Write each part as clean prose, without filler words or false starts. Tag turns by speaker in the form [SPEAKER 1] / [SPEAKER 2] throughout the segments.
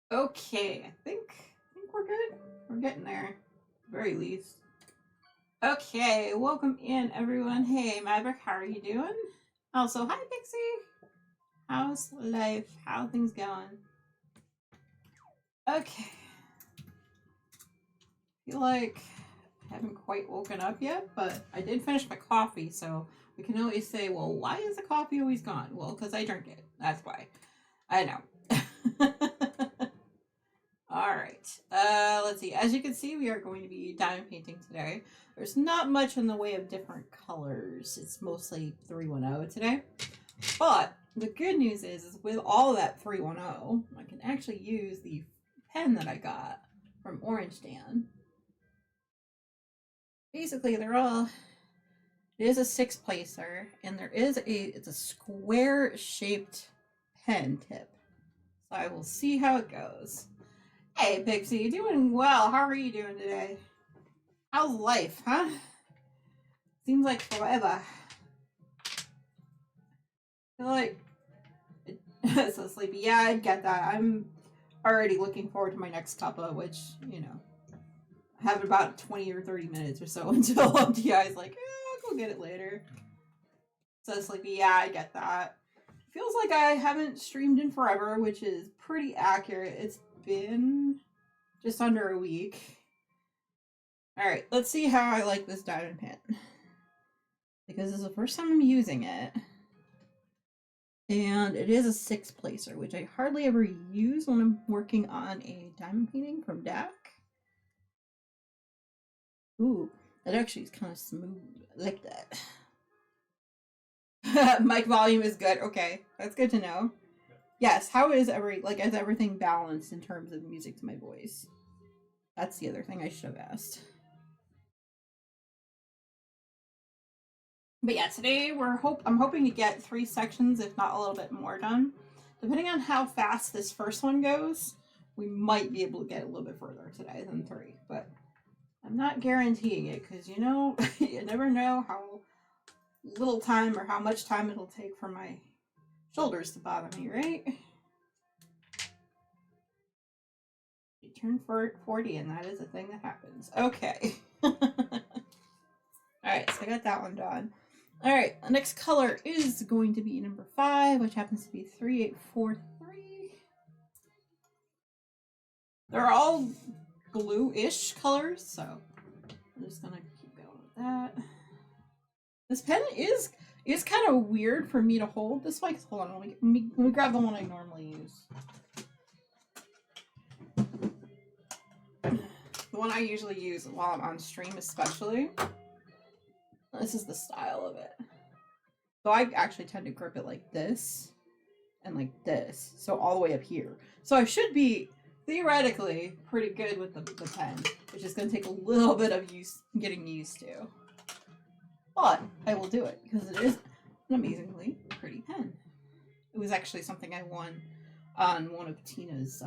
[SPEAKER 1] Okay, I think we're good. We're getting there, very least. Okay, welcome in everyone. Hey, Maverick, how are you doing? Also, hi Pixie. How's life? How are things going? Okay, feel like I haven't quite woken up yet, but I did finish my coffee, so we can always say, well, why is the coffee always gone? Well, because I drink it. That's why. I know. All right. Let's see. As you can see, we are going to be diamond painting today. There's not much in the way of different colors. It's mostly 310 today. But the good news is with all that 310, I can actually use the pen that I got from Orange Dan. Basically, they're all. It is a six placer, and it's a square shaped pen tip. So I will see how it goes. Hey, Pixie, doing well. How are you doing today? How's life, huh? Seems like forever. I feel like so sleepy. Yeah, I get that. I'm already looking forward to my next cuppa, which, I have about 20 or 30 minutes or so until MTI is like, I'll go get it later. So sleepy. Yeah, I get that. Feels like I haven't streamed in forever, which is pretty accurate. It's been just under a week. Alright, let's see how I like this diamond pen. Because this is the first time I'm using it. And it is a six placer, which I hardly ever use when I'm working on a diamond painting from DAC. Ooh, that actually is kind of smooth. I like that. Mic volume is good. Okay, that's good to know. Yes, how is is everything balanced in terms of music to my voice? That's the other thing I should have asked. But yeah, today I'm hoping to get 3 sections, if not a little bit more done. Depending on how fast this first one goes, we might be able to get a little bit further today than 3. But I'm not guaranteeing it because you never know how little time or how much time it'll take for my shoulders to bother me, right? You turn 40 and that is a thing that happens. Okay. Alright, so I got that one done. Alright, the next color is going to be number 5, which happens to be 3843. They're all blue-ish colors, so I'm just gonna keep going with that. This pen is kind of weird for me to hold this way. Hold on, let me grab the one I normally use. The one I usually use while I'm on stream, especially. This is the style of it. So I actually tend to grip it like this and like this, so all the way up here. So I should be theoretically pretty good with the pen, which is going to take a little bit of getting used to. But I will do it because it is an amazingly pretty pen. It was actually something I won on one of Tina's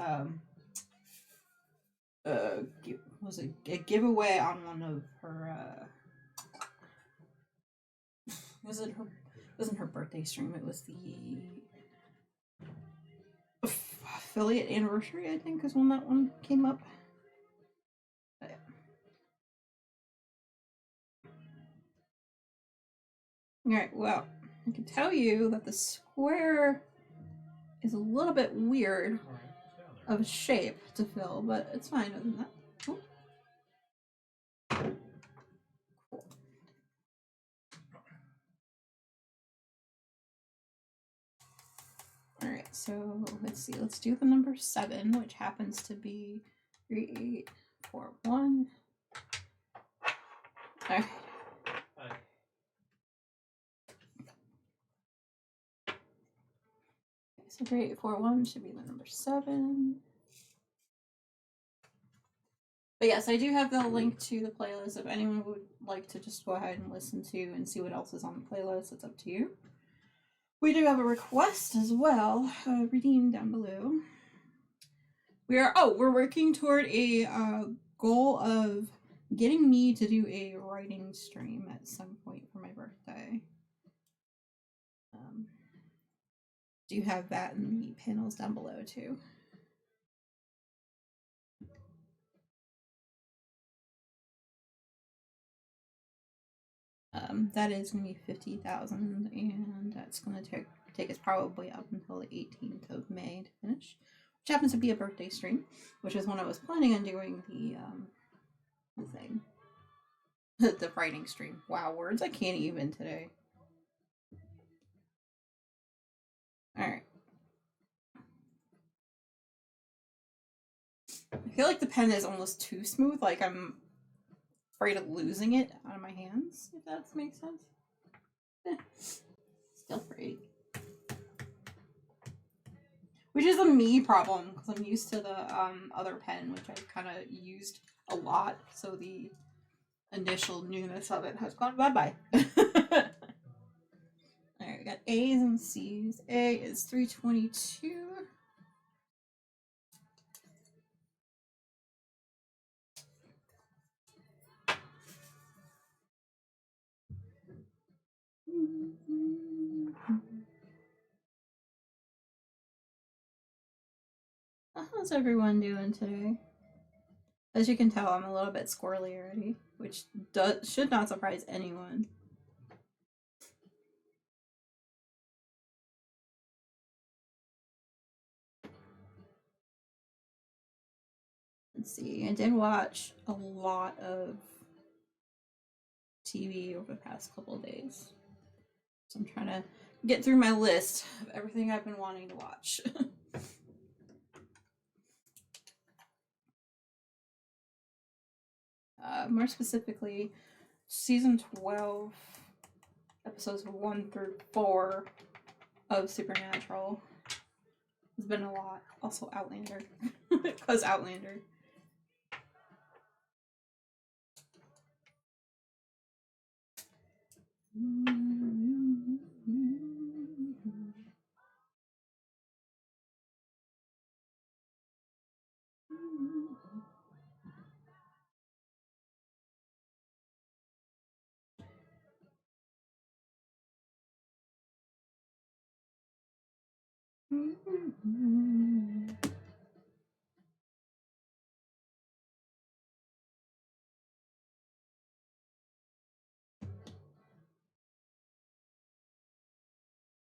[SPEAKER 1] was it a giveaway on one of her wasn't her birthday stream, it was the affiliate anniversary, I think, is when that one came up. But, alright, well, I can tell you that the square is a little bit weird of a shape to fill, but it's fine other than that. Cool. Alright, so let's see. Let's do the number 7, which happens to be 3841. Alright. So 3841 should be the number 7. But yes, I do have the link to the playlist if anyone would like to just go ahead and listen to and see what else is on the playlist. It's up to you. We do have a request as well, redeemed down below. We're working toward a goal of getting me to do a writing stream at some point for my birthday. Do have that in the panels down below too. That is going to be 50,000, and that's going to take us probably up until the 18th of May to finish, which happens to be a birthday stream, which is when I was planning on doing the thing, the writing stream. Wow, words I can't even today. All right. I feel like the pen is almost too smooth. Like I'm afraid of losing it out of my hands, if that makes sense. Still pretty. Which is a me problem, because I'm used to the other pen, which I've kind of used a lot, so the initial newness of it has gone bye-bye. Alright, we got A's and C's. A is 322. How's everyone doing today? As you can tell, I'm a little bit squirrely already, which should not surprise anyone. Let's see, I did watch a lot of TV over the past couple of days. So I'm trying to get through my list of everything I've been wanting to watch. More specifically, season 12, episodes 1 through 4 of Supernatural. It's been a lot. Also Outlander, because Outlander.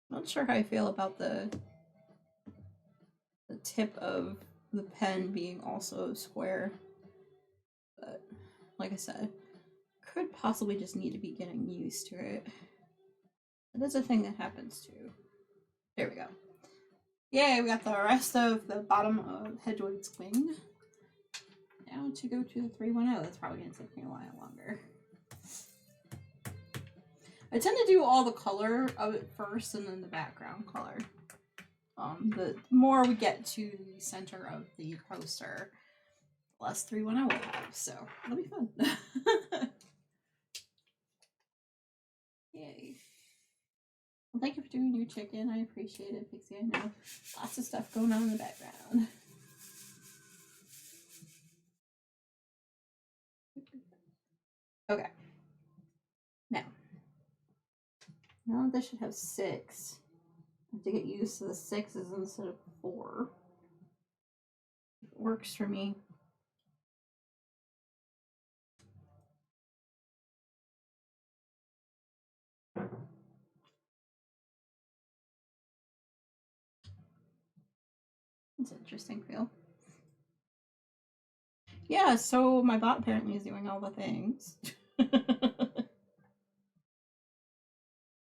[SPEAKER 1] Not sure how I feel about the tip of the pen being also square, but like I said, could possibly just need to be getting used to it. It is a thing that happens too. There we go. Yay, we got the rest of the bottom of Hedwig's wing. Now to go to the 310. That's probably going to take me a while longer. I tend to do all the color of it first and then the background color. The more we get to the center of the poster, the less 310 we'll have. So it'll be fun. Yay. Well, thank you for doing your chicken. I appreciate it, Pixie. I know lots of stuff going on in the background. Okay. Now this should have 6. I have to get used to the 6s instead of 4. It works for me. That's interesting, Phil. Yeah, so my bot apparently is doing all the things.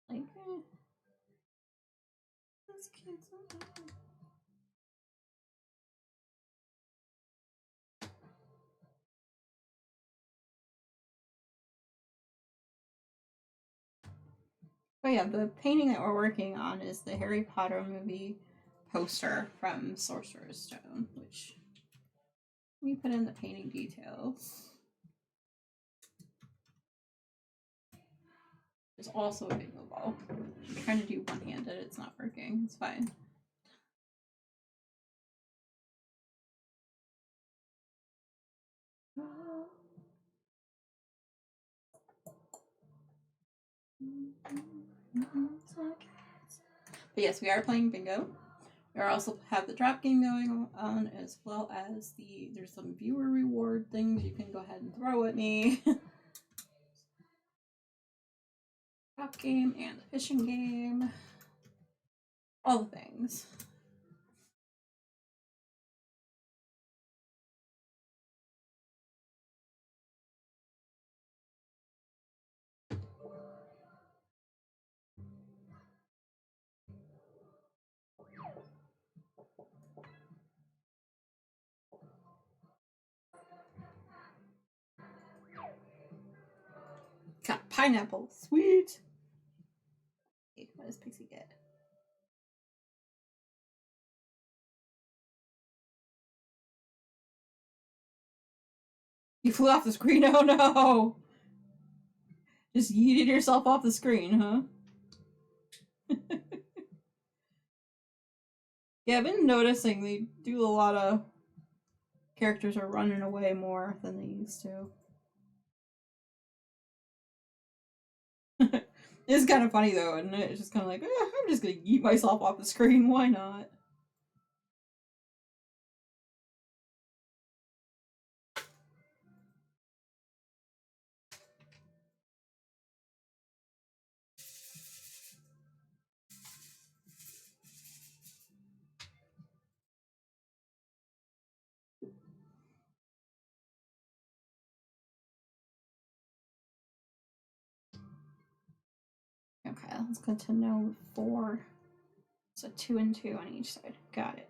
[SPEAKER 1] Like, this kid's But yeah, the painting that we're working on is the Harry Potter movie poster from Sorcerer's Stone, which let me put in the painting details. There's also a bingo ball. I'm trying to do one-handed, it's not working. It's fine. But yes, we are playing bingo. We also have the drop game going on, as well as there's some viewer reward things you can go ahead and throw at me. co-op game and the fishing game. All the things. Got pineapple. Sweet. Hey, what does Pixie get? You flew off the screen. Oh no! Just yeeted yourself off the screen, huh? Yeah, I've been noticing they do a lot of characters are running away more than they used to. It's kind of funny though, and it's just kind of like, I'm just gonna yeet myself off the screen. Why not? Okay, let's go to node 4. So 2 and 2 on each side. Got it.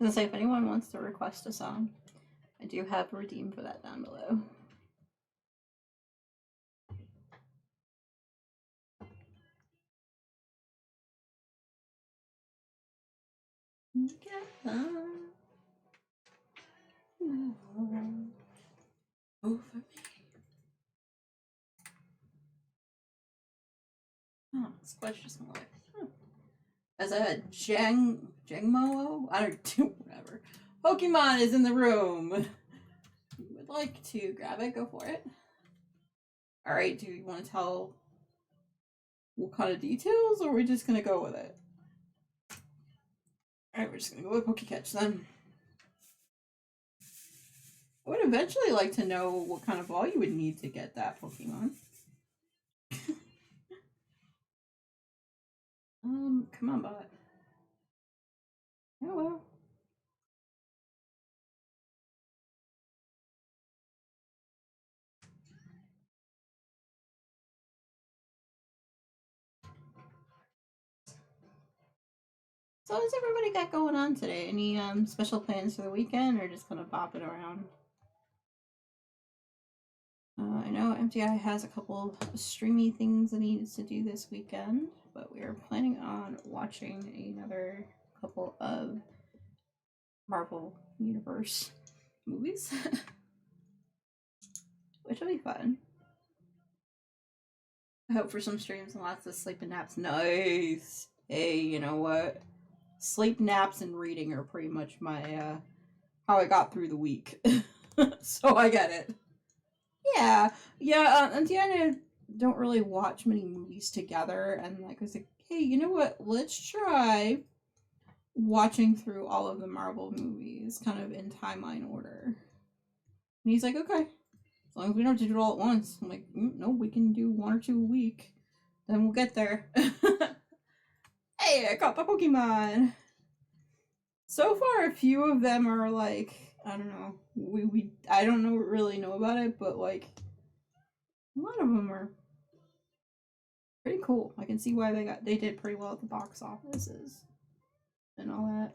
[SPEAKER 1] I was gonna say, if anyone wants to request a song, I do have Redeem for that down below. Over me. Oh, Squidge just went away. As a Jangmo, I don't do whatever. Pokemon is in the room. You would like to grab it? Go for it. All right. Do you want to tell what kind of details, or are we just gonna go with it? All right, we're just gonna go with Pokecatch then. I would eventually like to know what kind of ball you would need to get that Pokemon. Come on, bot. Oh well. So what's everybody got going on today? Any special plans for the weekend, or just kind of bopping around? I know MTI has a couple of streamy things that he needs to do this weekend, but we are planning on watching another couple of Marvel Universe movies, which will be fun. I hope for some streams and lots of sleep and naps. Nice. Hey, you know what? sleep, naps, and reading are pretty much my how I got through the week. So I get it. Yeah, yeah. And Deanna don't really watch many movies together, and like I was like, hey, you know what? Let's try watching through all of the Marvel movies, kind of in timeline order. And he's like, okay, as long as we don't have to do it all at once. I'm like, no, we can do one or two a week. Then we'll get there. Hey, I caught the Pokemon. So far, a few of them are like, I don't know. I don't really know about it, but like a lot of them are pretty cool. I can see why they did pretty well at the box offices and all that.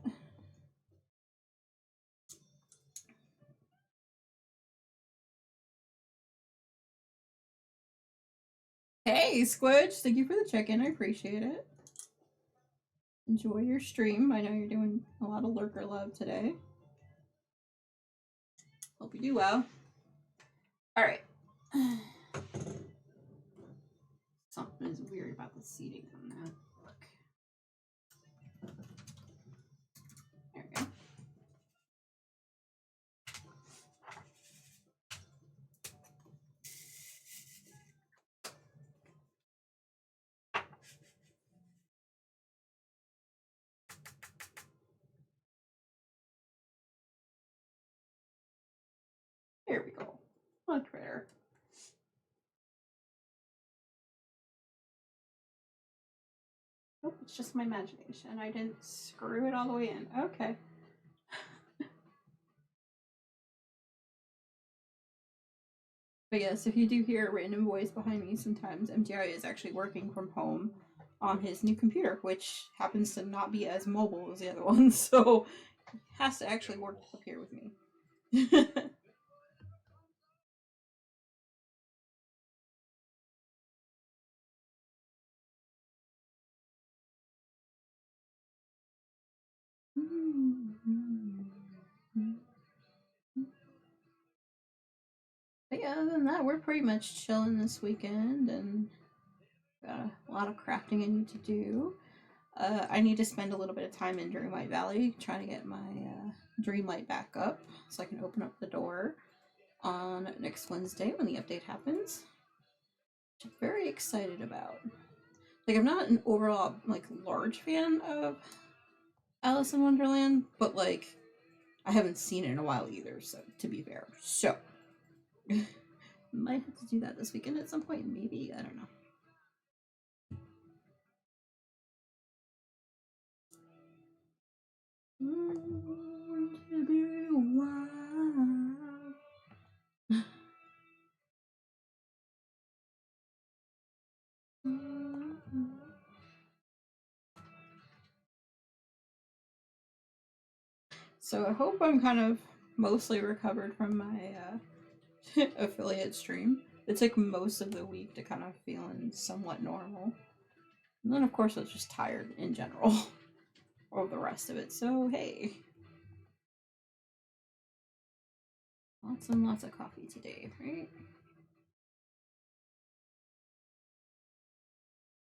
[SPEAKER 1] Hey, Squidge, thank you for the check-in. I appreciate it. Enjoy your stream. I know you're doing a lot of lurker love today. Hope you do well. All right. Something is weird about the seating on that. Look. There we go. There we go. Much better. Oh, it's just my imagination. I didn't screw it all the way in. Okay. But yes, if you do hear a random voice behind me, sometimes MTI is actually working from home on his new computer, which happens to not be as mobile as the other one, so he has to actually work up here with me. But yeah, other than that, we're pretty much chilling this weekend and got a lot of crafting I need to do. I need to spend a little bit of time in Dreamlight Valley trying to get my Dreamlight back up so I can open up the door on next Wednesday when the update happens. Which I'm very excited about. Like, I'm not an overall, like, large fan of Alice in Wonderland, but, like, I haven't seen it in a while either, so, to be fair. So, might have to do that this weekend at some point, maybe, I don't know. To be wild. So I hope I'm kind of mostly recovered from my affiliate stream. It took most of the week to kind of feeling somewhat normal. And then of course I was just tired in general or the rest of it. So hey. Lots and lots of coffee today, right?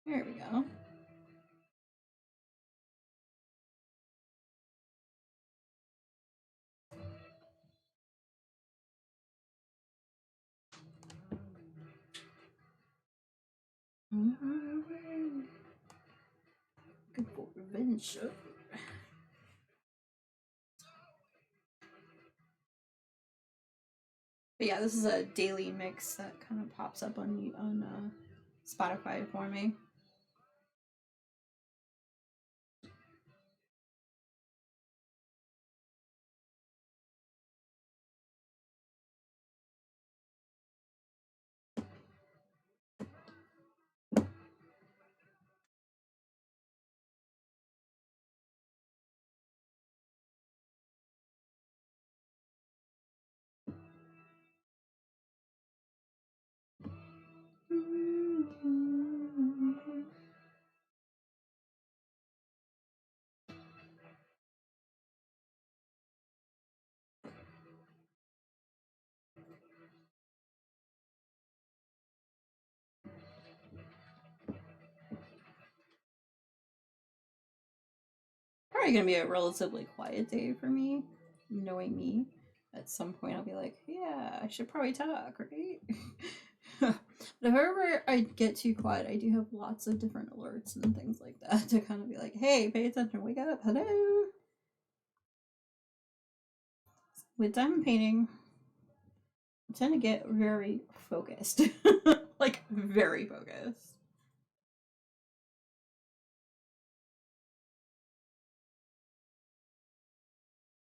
[SPEAKER 1] There we go. Good for revenge. But yeah, this is a daily mix that kind of pops up on Spotify for me. probably gonna be a relatively quiet day for me, knowing me. At some point, I'll be like, yeah, I should probably talk, right? But however I get too quiet, I do have lots of different alerts and things like that to kind of be like, hey, pay attention, wake up, hello. With diamond painting, I tend to get very focused. Like, very focused.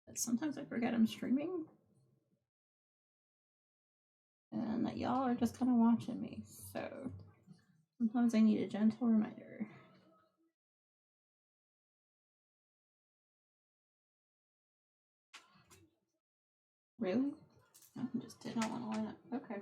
[SPEAKER 1] But sometimes I forget I'm streaming. And that y'all are just kind of watching me. So sometimes I need a gentle reminder. Really? I just did not want to line up. Okay.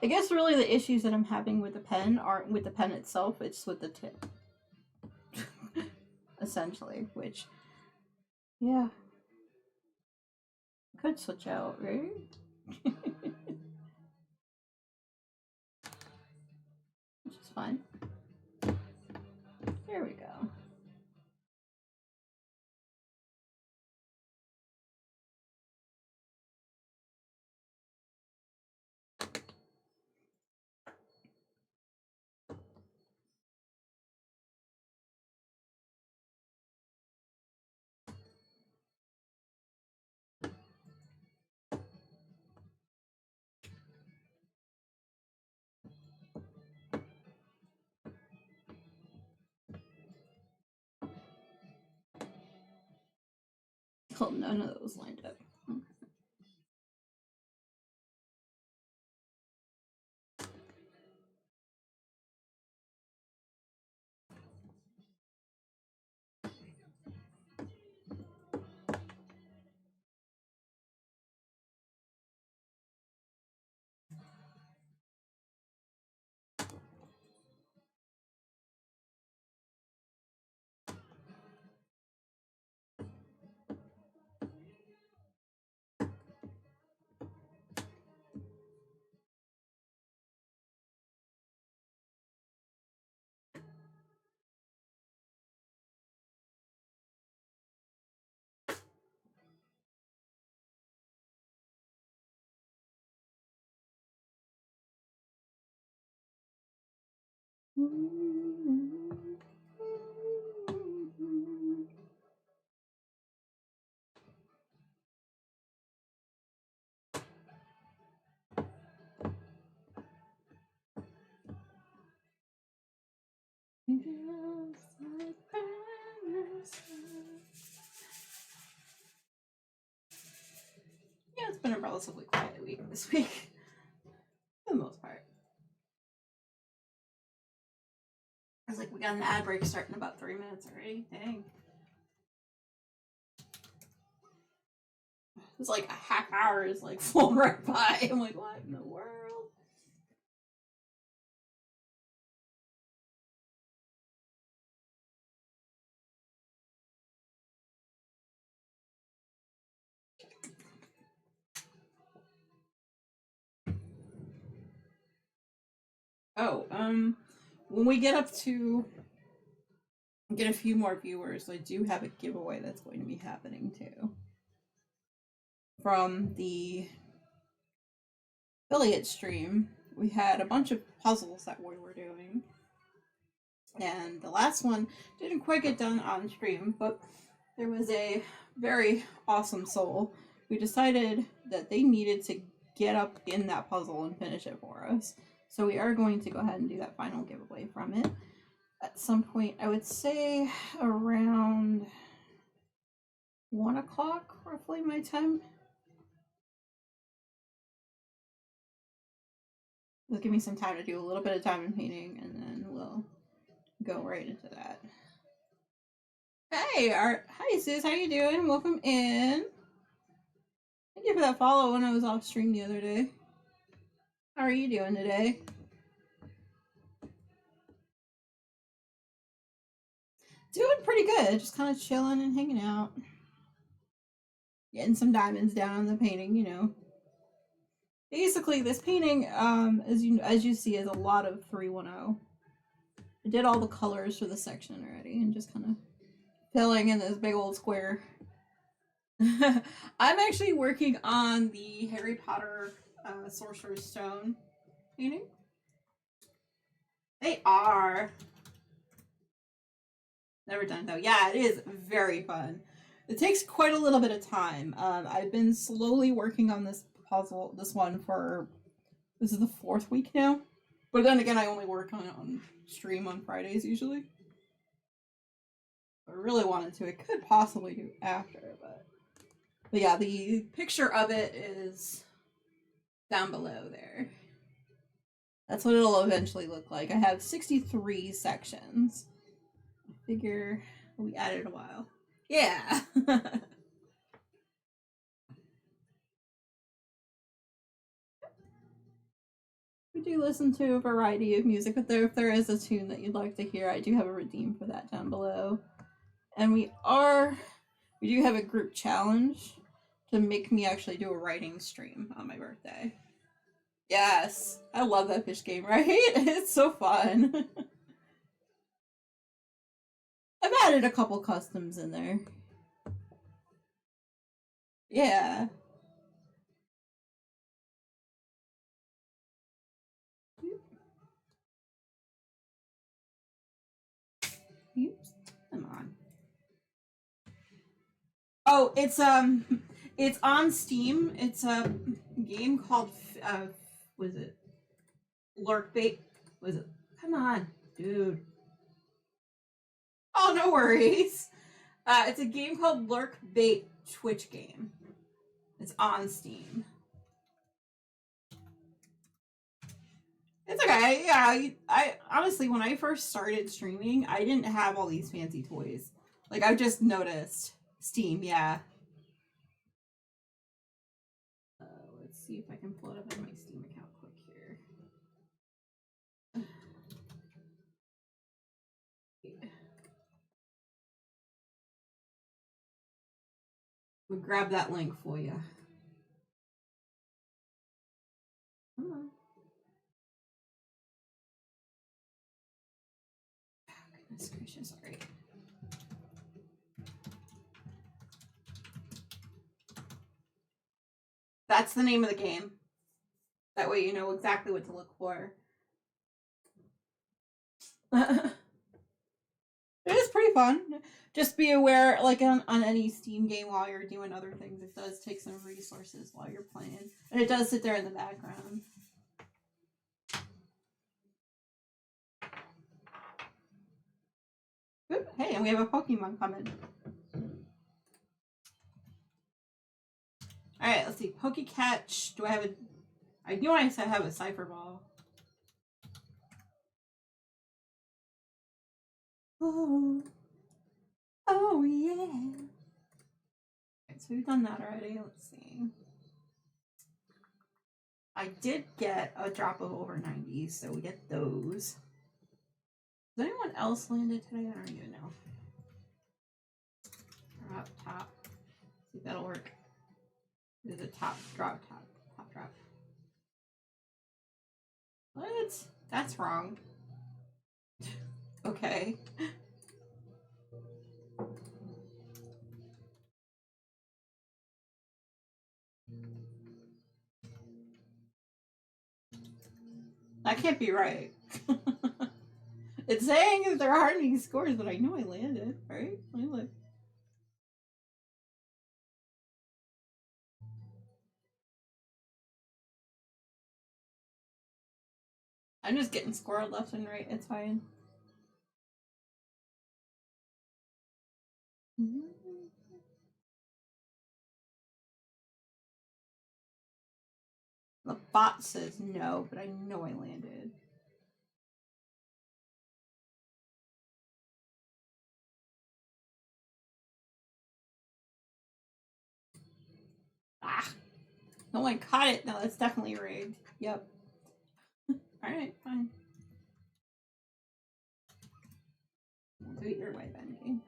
[SPEAKER 1] I guess really the issues that I'm having with the pen aren't with the pen itself, it's with the tip. Essentially, which, yeah, could switch out, right? Which is fine. There we go. Oh, none of those lined up. Yeah, it's been a relatively quiet week this week, for the most part. I was like, we got an ad break starting in about 3 minutes already. Dang. It's like a half hour is like flown right by. I'm like, what in the world? Oh, when we get up to get a few more viewers, I do have a giveaway that's going to be happening too. From the affiliate stream, we had a bunch of puzzles that we were doing. And the last one didn't quite get done on stream, but there was a very awesome soul who decided that they needed to get up in that puzzle and finish it for us. So we are going to go ahead and do that final giveaway from it at some point. I would say around 1 o'clock, roughly my time. It'll give me some time to do a little bit of diamond painting, and then we'll go right into that. Hey, hi sis, how you doing? Welcome in. Thank you for that follow when I was off stream the other day. How are you doing today? Doing pretty good. Just kind of chilling and hanging out. Getting some diamonds down on the painting, you know. Basically, this painting, as you see, is a lot of 310. I did all the colors for the section already and just kind of filling in this big old square. I'm actually working on the Harry Potter Sorcerer's Stone painting. They are. Never done though. Yeah, it is very fun. It takes quite a little bit of time. I've been slowly working on this puzzle, this one for, this is the 4th week now. But then again, I only work on it on stream on Fridays usually. If I really wanted to, I could possibly do after, but yeah, the picture of it is down below there. That's what it'll eventually look like. I have 63 sections. I figure we added a while. Yeah. We do listen to a variety of music, but if there is a tune that you'd like to hear, I do have a redeem for that down below. And we do have a group challenge to make me actually do a writing stream on my birthday. Yes, I love that fish game, right? It's so fun. I've added a couple customs in there. Yeah. Oops. Come on. Oh, it's on Steam. It's a game called was it Lurkbait? Was it? Come on, dude. Oh, no worries. It's a game called Lurkbait Twitch game. It's on Steam. It's okay. Yeah, I honestly, when I first started streaming, I didn't have all these fancy toys. Like, I've just noticed. Steam, yeah. Let's see if I can pull it up in my Steam account quick here. We'll grab that link for you. Come on. Oh, goodness gracious, sorry. That's the name of the game. That way you know exactly what to look for. It is pretty fun. Just be aware, like on any Steam game while you're doing other things, it does take some resources while you're playing. And it does sit there in the background. Ooh, hey, and we have a Pokemon coming. Alright, let's see. Pokecatch. Do I have a... I knew I said have a Cypher Ball. Oh. Oh, yeah. So we've done that already. Let's see. I did get a drop of over 90, so we get those. Has anyone else landed today? I don't even know. Drop top. See if that'll work. There's a top drop. What? That's wrong. Okay. That can't be right. It's saying that there aren't any scores, but I know I landed, right? Let me look. I'm just getting scored left and right. It's fine. The bot says no, but I know I landed. Ah! No one caught it. No, that's definitely rigged. Yep. Alright, fine. We'll do it your way then, game.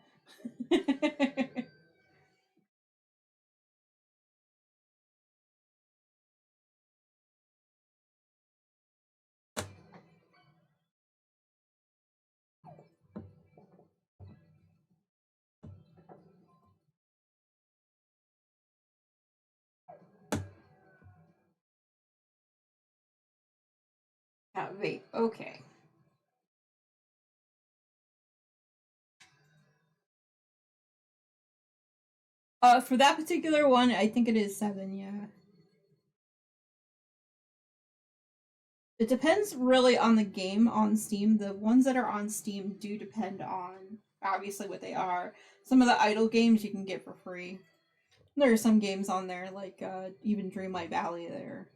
[SPEAKER 1] Vape. Okay. For that particular one, I think it is 7, yeah. It depends really on the game on Steam. The ones that are on Steam do depend on, obviously, what they are. Some of the idle games you can get for free. There are some games on there, like even Dreamlight Valley, there.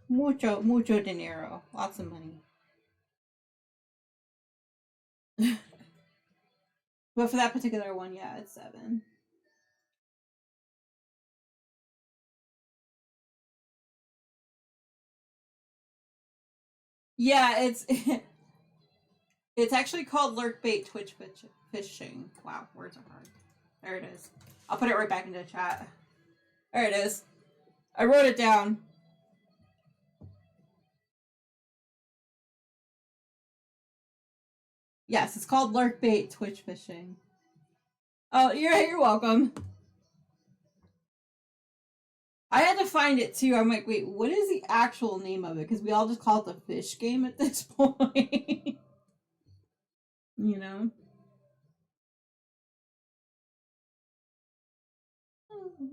[SPEAKER 1] Mucho dinero. Lots of money. But for that particular one, yeah, it's 7. Yeah, it's actually called Lurkbait Twitch Fishing. Wow, words are hard. There it is. I'll put it right back into the chat. There it is. I wrote it down. Yes, it's called Lurkbait Twitch Fishing. Oh, you're welcome. I had to find it too. I'm like, wait, what is the actual name of it? Because we all just call it the fish game at this point. You know? Oh, yeah.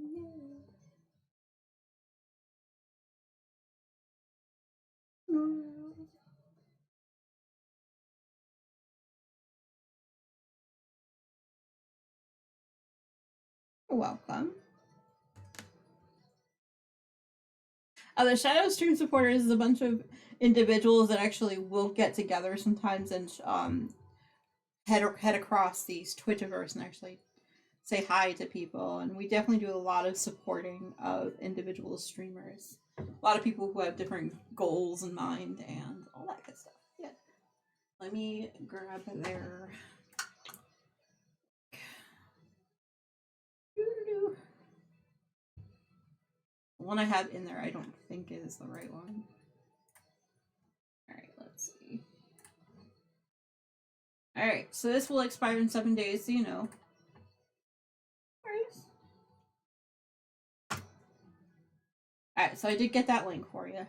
[SPEAKER 1] You're welcome. The Shadow Stream supporters is a bunch of individuals that actually will get together sometimes and head across these Twitterverse and actually say hi to people. And we definitely do a lot of supporting of individual streamers. A lot of people who have different goals in mind and all that good stuff. Yeah. Let me grab their. The one I have in there, I don't think is the right one. Alright, let's see. Alright, so this will expire in 7 days, so you know. Alright, so I did get that link for you.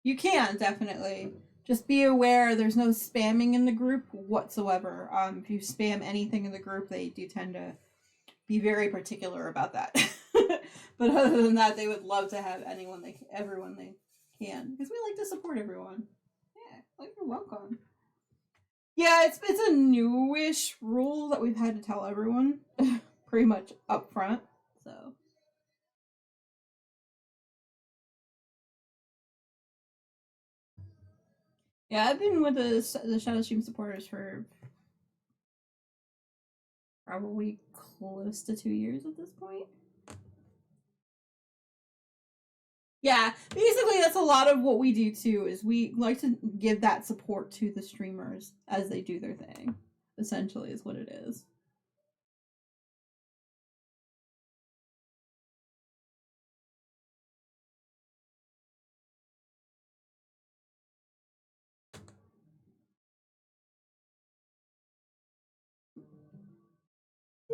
[SPEAKER 1] You can, definitely. Just be aware there's no spamming in the group whatsoever. If you spam anything in the group, they do tend to be very particular about that. But other than that, they would love to have everyone they can, because we like to support everyone. Yeah, like you're welcome. Yeah, it's a newish rule that we've had to tell everyone pretty much up front. So yeah, I've been with the Shadow Stream supporters for probably close to 2 years at this point. Yeah, basically that's a lot of what we do too, is we like to give that support to the streamers as they do their thing, essentially is what it is.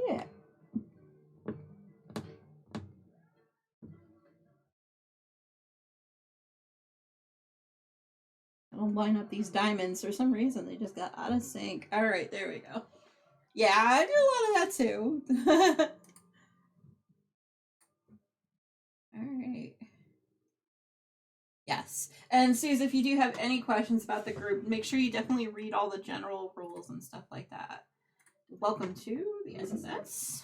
[SPEAKER 1] Yeah. I'll line up these diamonds for some reason. They just got out of sync. All right, there we go. Yeah, I do a lot of that too. All right. Yes. And Suze, if you do have any questions about the group, make sure you definitely read all the general rules and stuff like that. Welcome to the SSS.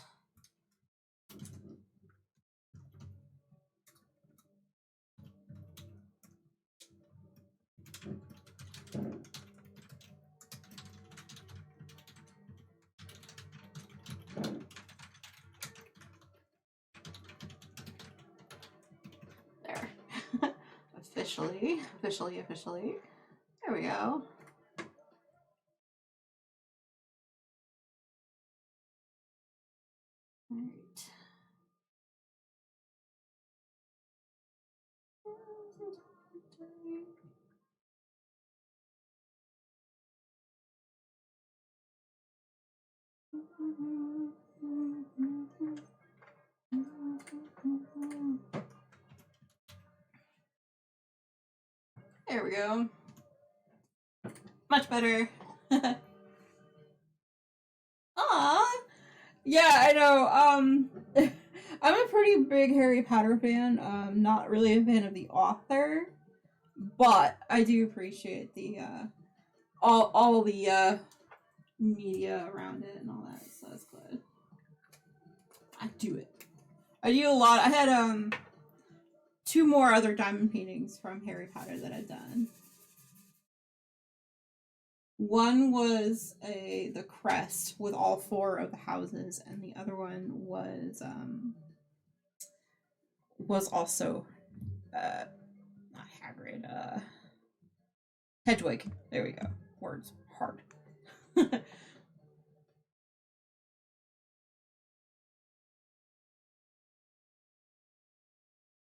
[SPEAKER 1] There. Officially. There we go. All right. There we go. Much better. Aw. Yeah, I know. I'm a pretty big Harry Potter fan. Not really a fan of the author, but I do appreciate the all the media around it and all that. So that's good. I do it. I do a lot. I had 2 more other diamond paintings from Harry Potter that I've done. One was the crest with all 4 of the houses, and the other one was also not Hagrid, Hedwig. There we go. Words hard.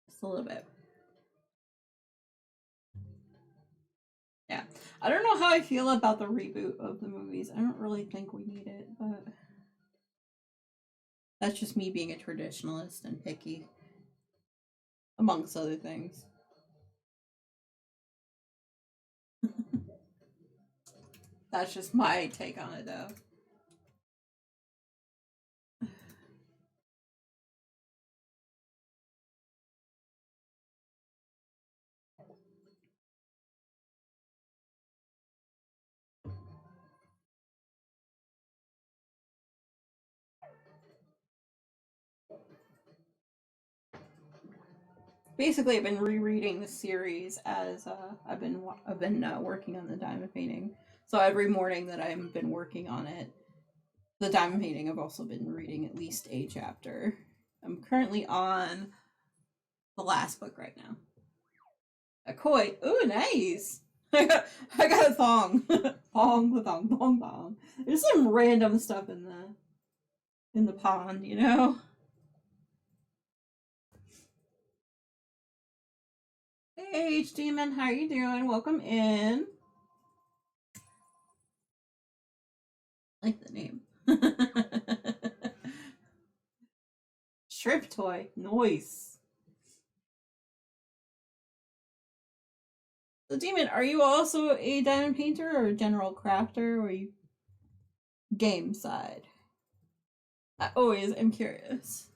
[SPEAKER 1] Just a little bit. Yeah. I don't know how I feel about the reboot of the movies. I don't really think we need it, but that's just me being a traditionalist and picky, amongst other things. That's just my take on it, though. Basically, I've been rereading the series as I've been working on the diamond painting. So every morning that I've been working on it, the diamond painting, I've also been reading at least a chapter. I'm currently on the last book right now. A koi. Ooh, nice. I got a thong. thong. There's some random stuff in the pond, you know. Hey, H Demon, how you doing? Welcome in. I like the name. Strip toy. Nice. So, Demon, are you also a diamond painter or a general crafter, or are you game side? I always am curious.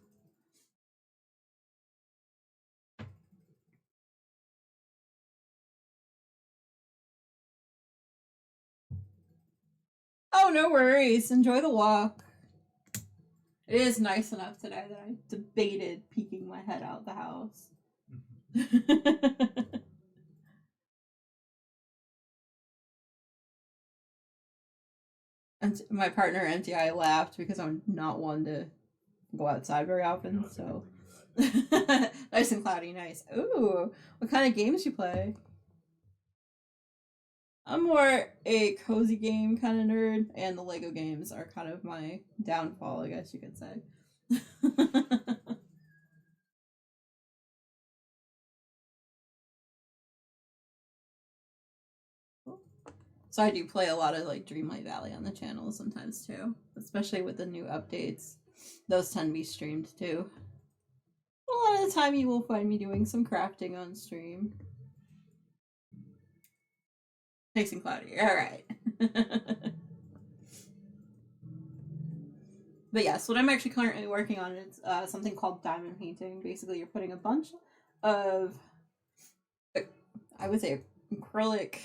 [SPEAKER 1] Oh, no worries. Enjoy the walk. It is nice enough today that I debated peeking my head out the house. And my partner MTI laughed because I'm not one to go outside very often, so nice and cloudy, nice. Ooh, what kind of games you play? I'm more a cozy game kind of nerd, and the Lego games are kind of my downfall, I guess you could say. So I do play a lot of like Dreamlight Valley on the channel sometimes too, especially with the new updates. Those tend to be streamed too. A lot of the time you will find me doing some crafting on stream. Nice and cloudy. All right. But yes, what I'm actually currently working on is something called diamond painting. Basically, you're putting a bunch of, I would say, acrylic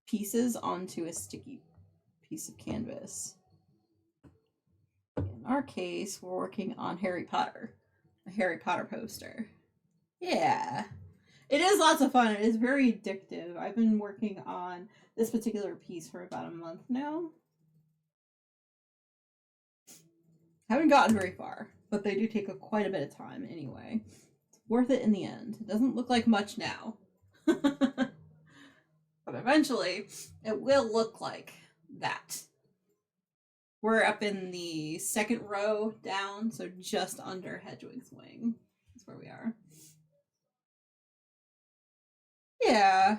[SPEAKER 1] pieces onto a sticky piece of canvas. In our case, we're working on Harry Potter, a Harry Potter poster. Yeah. It is lots of fun. It is very addictive. I've been working on this particular piece for about a month now. Haven't gotten very far, but they do take quite a bit of time anyway. It's worth it in the end. It doesn't look like much now. But eventually, it will look like that. We're up in the second row down, so just under Hedwig's wing. That's where we are. Yeah.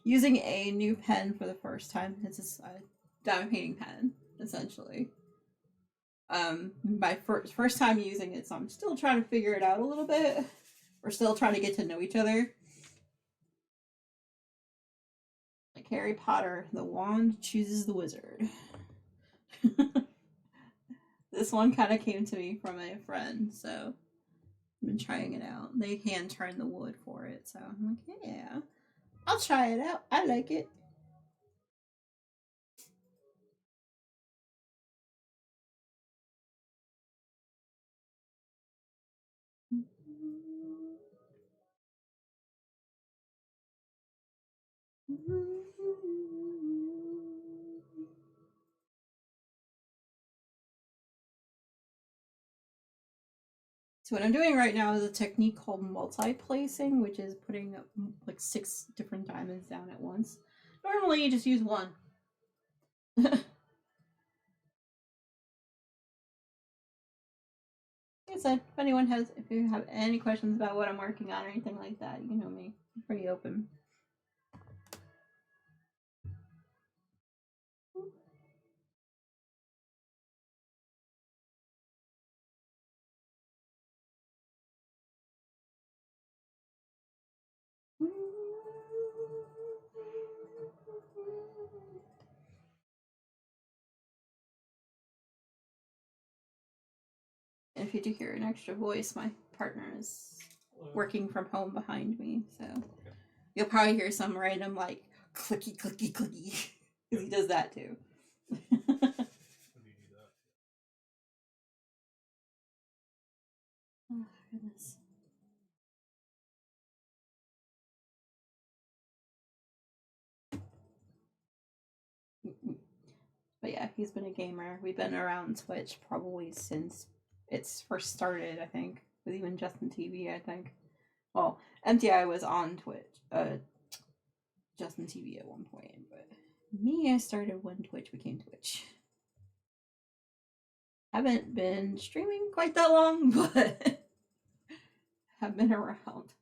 [SPEAKER 1] Using a new pen for the first time. It's a diamond painting pen, essentially. My first time using it, so I'm still trying to figure it out a little bit. We're still trying to get to know each other. Like Harry Potter, the wand chooses the wizard. This one kind of came to me from a friend, so I've been trying it out. They hand turn the wood for it, so I'm like, yeah, I'll try it out. I like it. So what I'm doing right now is a technique called multi-placing, which is putting like 6 different diamonds down at once. Normally you just use one. Like I said, if you have any questions about what I'm working on or anything like that, you know me. I'm pretty open. And if you do hear an extra voice, my partner is working from home behind me, so you'll probably hear some random like clicky clicky clicky because he does that too. Oh goodness. But yeah, he's been a gamer. We've been around Twitch probably since it's first started, I think, with even Justin TV, I think. Well, MTI was on Twitch, Justin TV at one point, but me, I started when Twitch became Twitch. Haven't been streaming quite that long, but have been around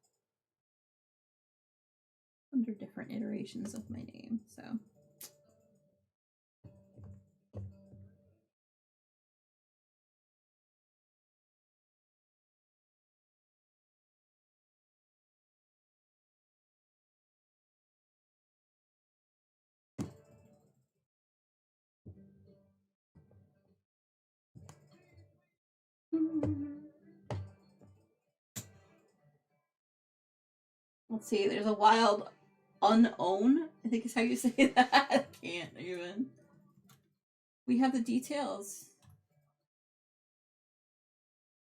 [SPEAKER 1] under different iterations of my name, so. Let's see, there's a wild unown, I think is how you say that. I can't even. We have the details.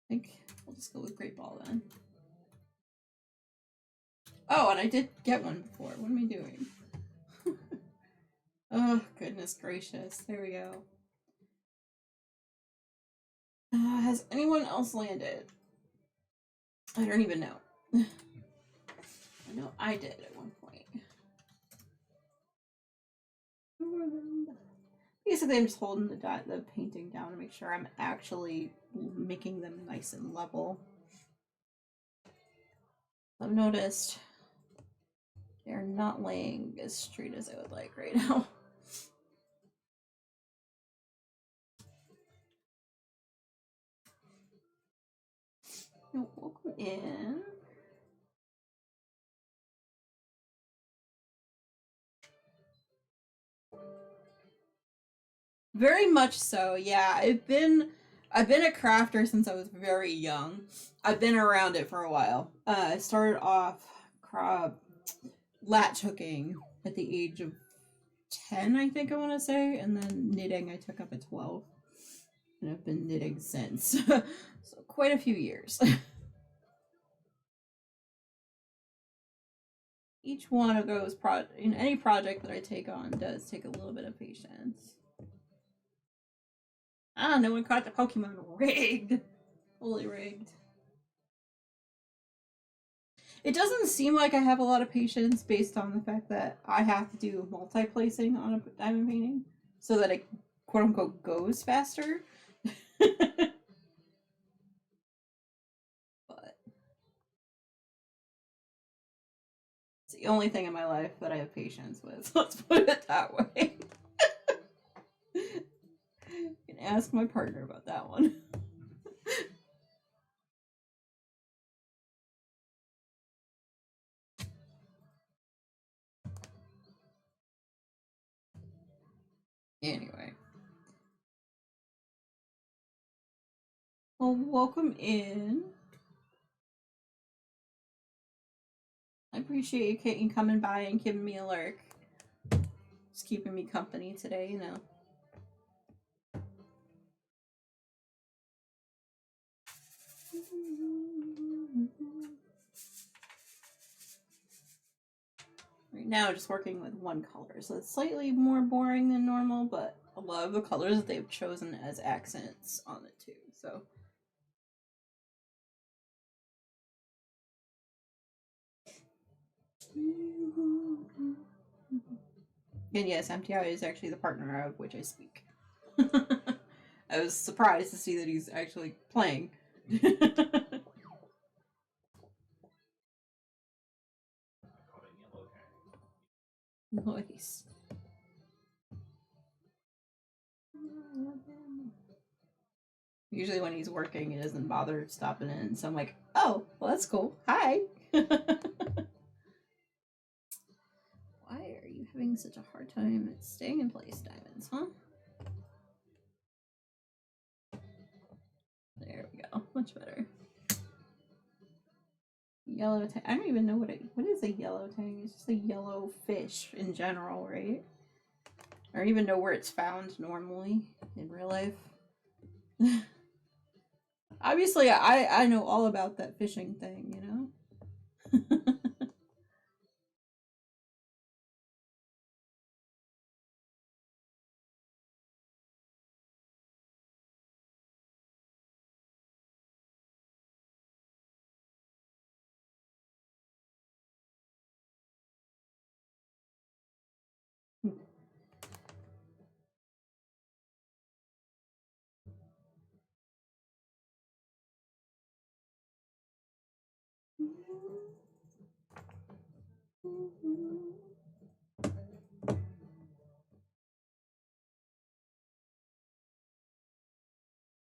[SPEAKER 1] I think we'll just go with Great Ball then. Oh, and I did get one before. What am I doing? Oh, goodness gracious. There we go. Has anyone else landed? I don't even know. I know I did at one point. Basically, I'm just holding the painting down to make sure I'm actually making them nice and level. I've noticed they're not laying as straight as I would like right now. Welcome in. Very much so, yeah. I've been a crafter since I was very young. I've been around it for a while. I started off latch hooking at the age of 10, I think I want to say, and then knitting I took up at 12. And I've been knitting since. So quite a few years. Each one of those in any project that I take on does take a little bit of patience. Ah, no one caught the Pokemon. Rigged. Fully rigged. It doesn't seem like I have a lot of patience based on the fact that I have to do multi-placing on a diamond painting so that it quote unquote goes faster. But it's the only thing in my life that I have patience with. Let's put it that way. You can ask my partner about that one. Anyway. Well, welcome in. I appreciate you, Kate, coming by and giving me a lurk. Just keeping me company today, you know. Right now, just working with one color, so it's slightly more boring than normal, but I love the colors that they've chosen as accents on it too, so. And yes, MTI is actually the partner of which I speak. I was surprised to see that he's actually playing. Nice. Usually when he's working, he doesn't bother stopping in, so I'm like, oh, well, that's cool. Hi. Why are you having such a hard time at staying in place, Diamonds, huh? There we go. Much better. Yellow tang. I don't even know what is a yellow tang. It's just a yellow fish in general, right? I don't even know where it's found normally in real life. Obviously, I know all about that fishing thing, you know?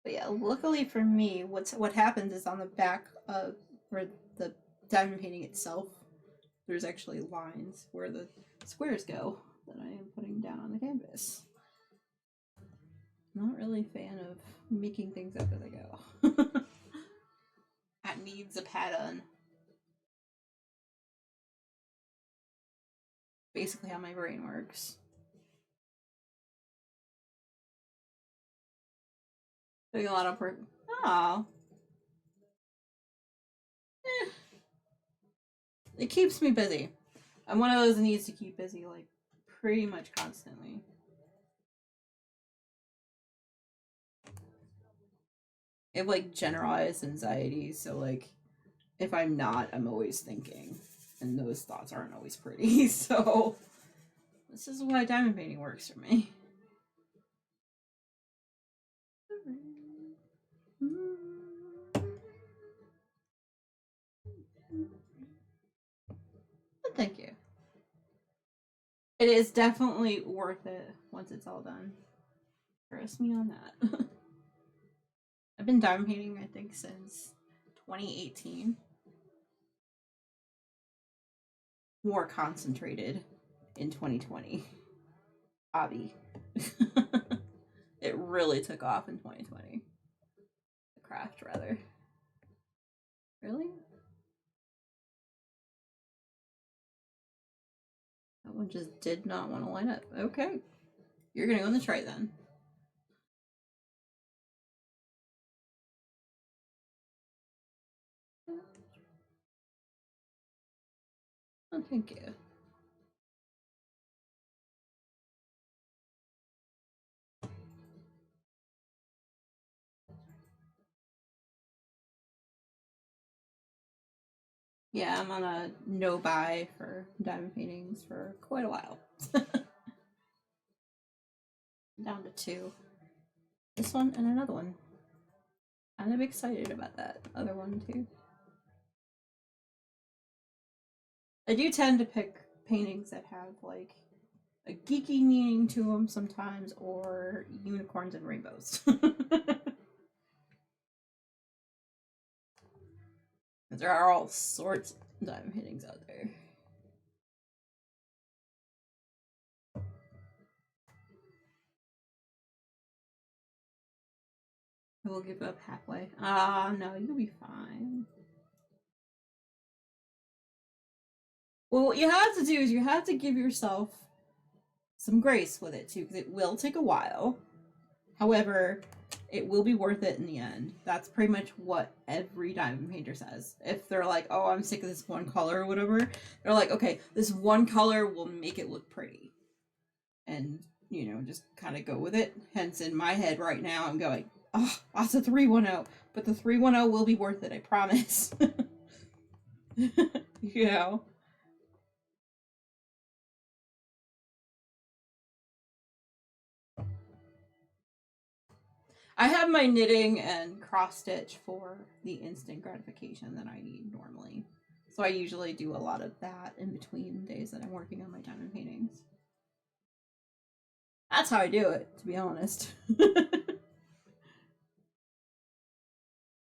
[SPEAKER 1] But yeah, luckily for me, what happens is on the back of where the diamond painting itself, there's actually lines where the squares go that I am putting down on the canvas. Not really a fan of making things up as I go. That needs a pattern. Basically how my brain works. Doing a lot of work. Oh. It keeps me busy. I'm one of those that needs to keep busy, like, pretty much constantly. I have, like, generalized anxiety, so, like, if I'm not, I'm always thinking. And those thoughts aren't always pretty, so... This is why diamond painting works for me. Thank you. It is definitely worth it once it's all done. Trust me on that. I've been diamond painting, I think, since 2018. More concentrated in 2020. Hobby. It really took off in 2020. The craft, rather. Really? That one just did not want to line up. Okay. You're gonna go in the tray then. Oh, thank you. Yeah, I'm on a no buy for diamond paintings for quite a while. Down to 2. This one and another one. And I'm excited about that other one too. I do tend to pick paintings that have like a geeky meaning to them sometimes, or unicorns and rainbows. There are all sorts of diamond paintings out there. I will give up halfway. Ah, no, you'll be fine. Well, what you have to do is you have to give yourself some grace with it too, because it will take a while. However, it will be worth it in the end. That's pretty much what every diamond painter says. If they're like, oh, I'm sick of this one color or whatever, they're like, okay, this one color will make it look pretty. And, you know, just kind of go with it. Hence, in my head right now, I'm going, oh, that's a 310. But the 310 will be worth it, I promise. You know? I have my knitting and cross stitch for the instant gratification that I need normally. So I usually do a lot of that in between days that I'm working on my diamond paintings. That's how I do it, to be honest.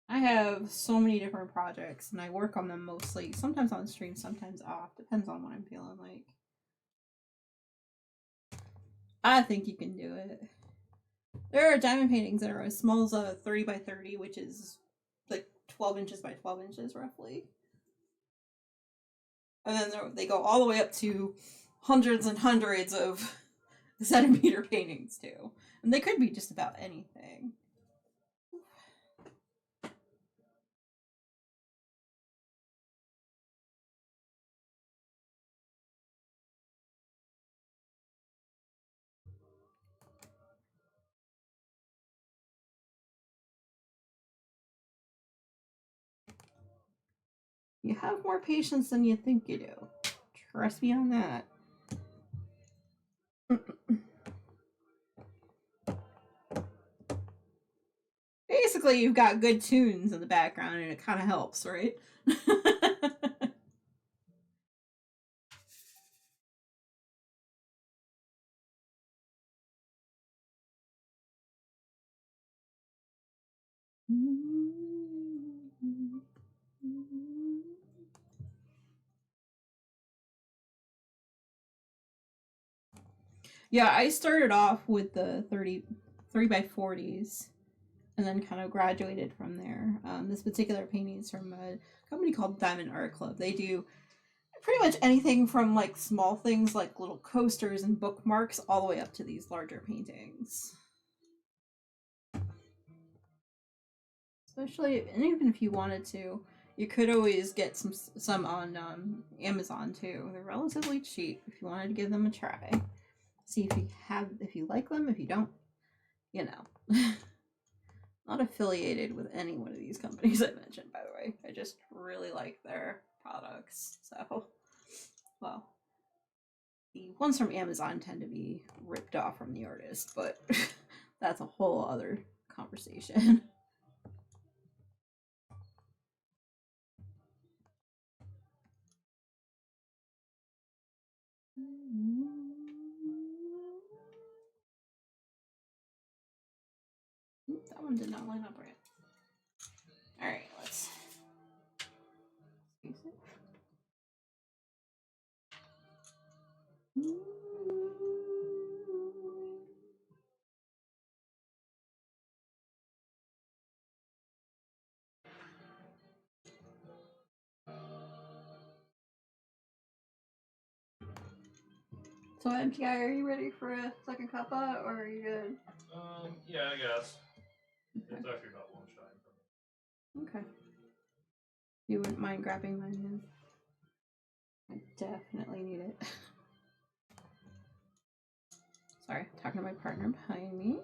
[SPEAKER 1] I have so many different projects and I work on them mostly, sometimes on stream, sometimes off. Depends on what I'm feeling like. I think you can do it. There are diamond paintings that are as small as a 30 by 30, which is like 12 inches by 12 inches roughly. And then they go all the way up to hundreds and hundreds of centimeter paintings too. And they could be just about anything. You have more patience than you think you do. Trust me on that. Basically, you've got good tunes in the background and it kind of helps, right? Yeah, I started off with the 30 by 40s and then kind of graduated from there. This particular painting is from a company called Diamond Art Club. They do pretty much anything from like small things like little coasters and bookmarks all the way up to these larger paintings. Especially, and even if you wanted to, you could always get some on Amazon too. They're relatively cheap if you wanted to give them a try. See if you like them. If you don't, you know. Not affiliated with any one of these companies I mentioned, by the way. I just really like their products. So, well, the ones from Amazon tend to be ripped off from the artist, but that's a whole other conversation. That one did not line up right. Alright, let's use it. So MTI, are you ready for a second cuppa, or are you good?
[SPEAKER 2] Yeah, I guess. Okay. It's actually about lunchtime.
[SPEAKER 1] Okay. You wouldn't mind grabbing mine then? I definitely need it. Sorry, talking to my partner behind me.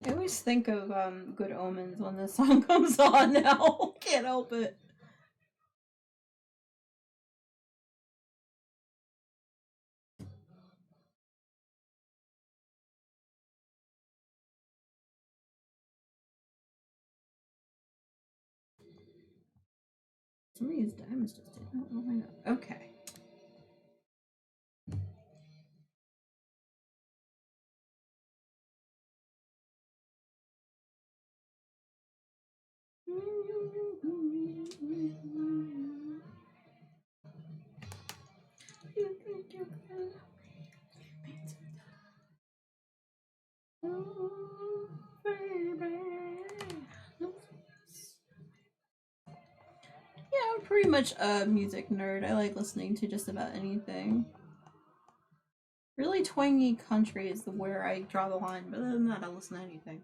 [SPEAKER 1] I always think of Good Omens when this song comes on now. Can't help it. Some of these diamonds just did not line up. Okay. Yeah, I'm pretty much a music nerd. I like listening to just about anything. Really twangy country is where I draw the line, but other than that, I listen to anything.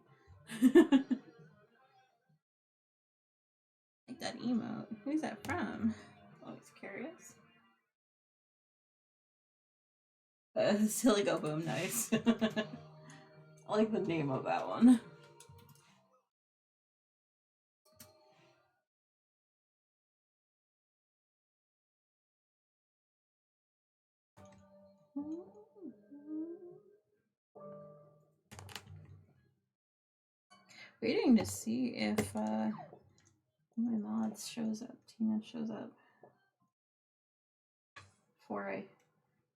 [SPEAKER 1] Like that emote. Who's that from? Always curious. Silly Go Boom, nice. I like the name of that one. Waiting to see if my mods shows up. Tina shows up before I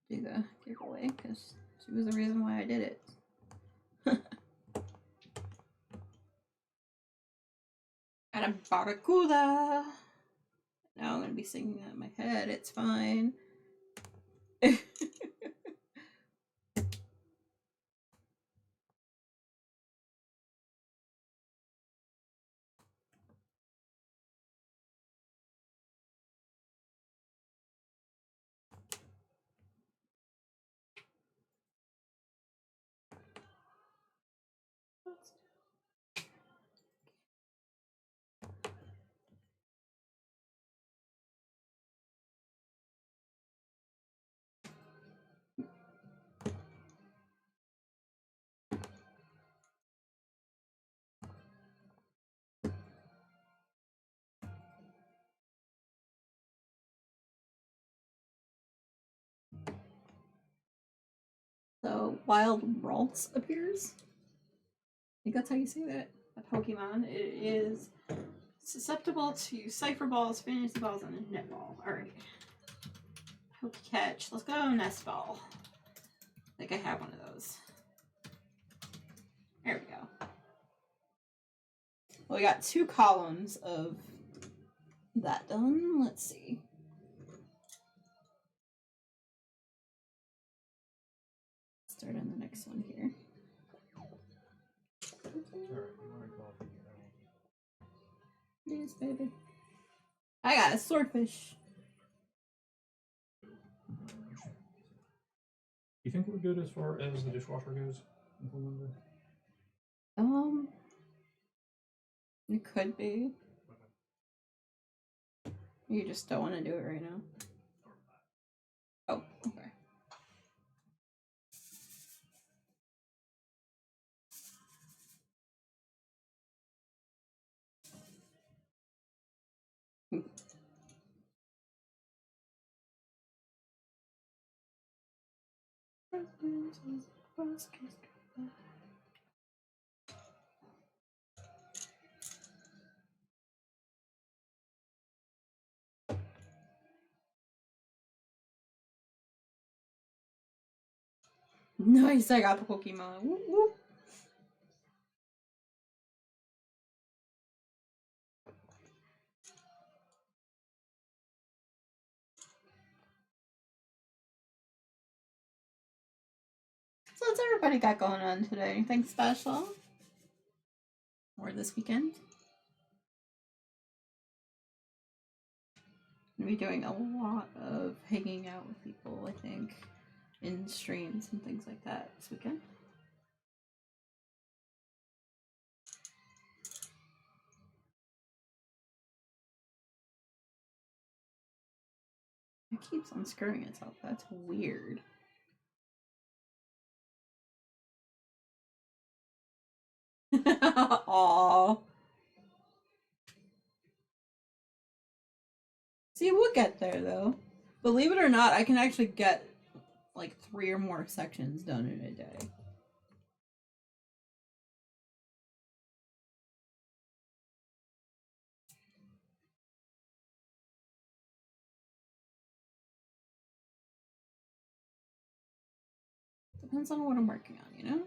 [SPEAKER 1] do the giveaway because she was the reason why I did it. Got a barracuda. Now I'm gonna be singing that in my head. It's fine. So Wild Ralts appears. I think that's how you say that. A Pokemon. It is susceptible to Cypher Balls, Fantasy Balls, and a Netball. Alright. Pokecatch. Let's go Nest Ball. I think I have one of those. There we go. Well, we got 2 columns of that done. Let's see. Start on the next one here. Please, baby. I got a swordfish.
[SPEAKER 2] You think we're good as far as the dishwasher goes?
[SPEAKER 1] It could be. You just don't want to do it right now. Oh, okay. Nice, I got the Pokemon. Whoop, whoop. So what's everybody got going on today? Anything special? Or this weekend? Gonna be doing a lot of hanging out with people, I think, in streams and things like that this weekend. It keeps unscrewing itself. That's weird. Aww. See, we'll get there though. Believe it or not, I can actually get like 3 or more sections done in a day. Depends on what I'm working on, you know?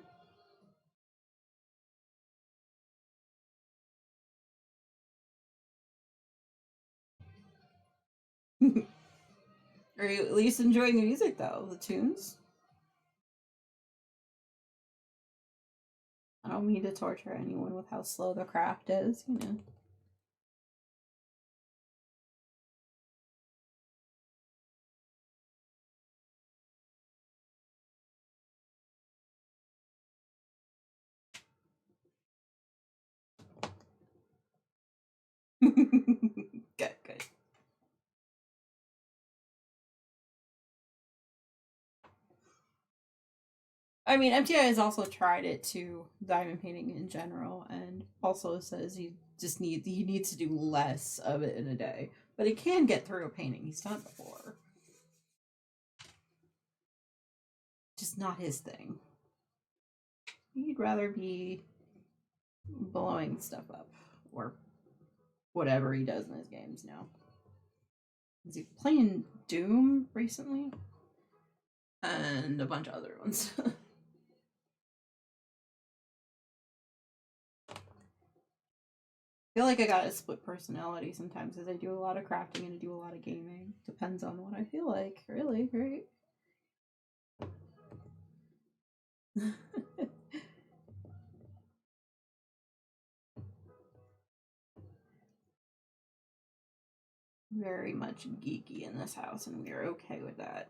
[SPEAKER 1] Are you at least enjoying the music though? The tunes? I don't mean to torture anyone with how slow the craft is, you know. Good, good. I mean, MTI has also tried it to diamond painting in general, and also says he needs to do less of it in a day, but he can get through a painting. He's done it before. Just not his thing. He'd rather be blowing stuff up or whatever he does in his games now. Is he playing Doom recently? And a bunch of other ones. I feel like I got a split personality sometimes as I do a lot of crafting and I do a lot of gaming. Depends on what I feel like, really, right? Very much geeky in this house, and we're okay with that.